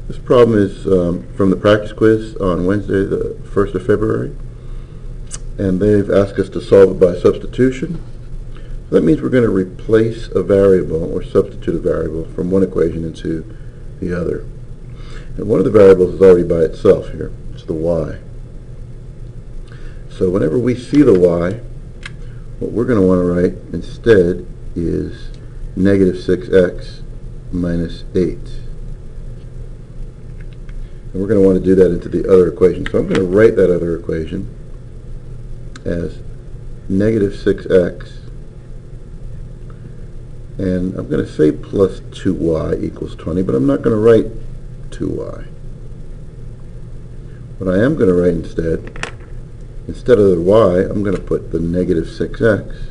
This problem is from the practice quiz on Wednesday, the 1st of February, and they've asked us to solve it by substitution. So that means we're going to replace a variable or substitute a variable from one equation into the other. And one of the variables is already by itself here. It's the y. So whenever we see the y, what we're going to want to write instead is negative 6x minus 8. And we're going to want to do that into the other equation. So I'm going to write that other equation as negative 6x, and I'm going to say plus 2y equals 20, but I'm not going to write 2y. What I am going to write instead of the y, I'm going to put the negative 6x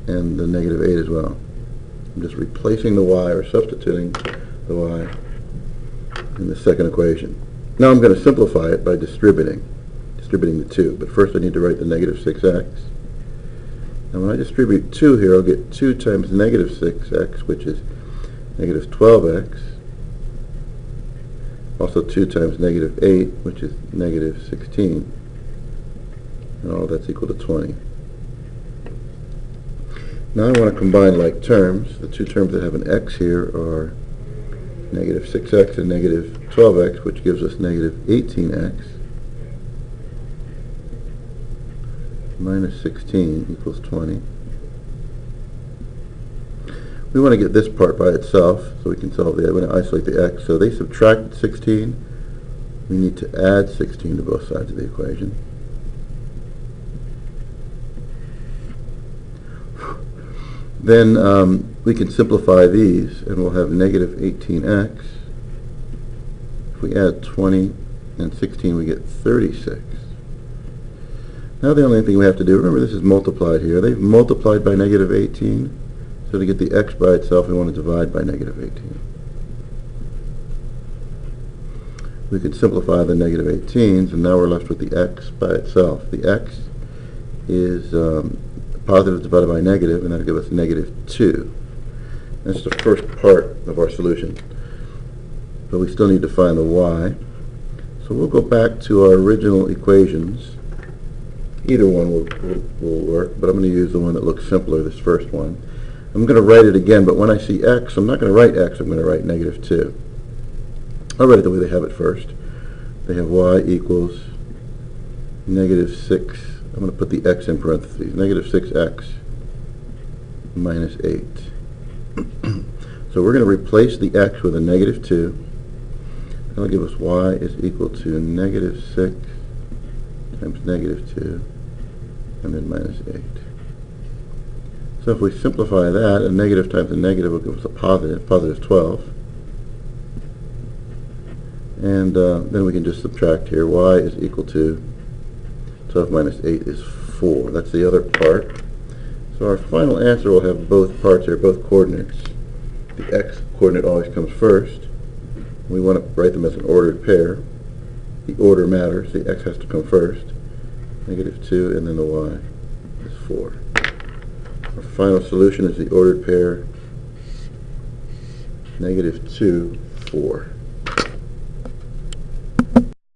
and the negative 8 as well. I'm just replacing the y, or substituting the y in the second equation. Now I'm going to simplify it by distributing the 2. But first I need to write the negative 6x. And when I distribute 2 here, I'll get 2 times negative 6x, which is negative 12x. Also 2 times negative 8, which is negative 16. And all that's equal to 20. Now I want to combine like terms. The two terms that have an x here are negative 6x and negative 12x, which gives us negative 18x minus 16 equals 20. We want to get this part by itself, so we can solve the, we're going to isolate the x. So they subtracted 16. We need to add 16 to both sides of the equation. Then we can simplify these, and we'll have negative 18x. If we add 20 and 16, we get 36. Now the only thing we have to do, remember this is multiplied here. They've multiplied by negative 18. So to get the x by itself, we want to divide by negative 18. We could simplify the negative 18s, and now we're left with the x by itself. The x is positive divided by negative, and that'll give us negative 2. That's the first part of our solution. But we still need to find the y. So we'll go back to our original equations. Either one will work, but I'm going to use the one that looks simpler, this first one. I'm going to write it again, but when I see x, I'm not going to write x, I'm going to write negative 2. I'll write it the way they have it first. They have y equals negative 6. I'm going to put the x in parentheses. Negative 6x minus 8. So we're going to replace the x with a negative 2. That'll give us y is equal to negative 6 times negative 2, and then minus 8. So if we simplify that, a negative times a negative will give us a positive 12. And then we can just subtract here. Y is equal to 12 minus 8 is 4. That's the other part. So our final answer will have both parts here, both coordinates. The x coordinate always comes first. We want to write them as an ordered pair. The order matters. The x has to come first. Negative 2, and then the y is 4. Our final solution is the ordered pair negative 2, 4.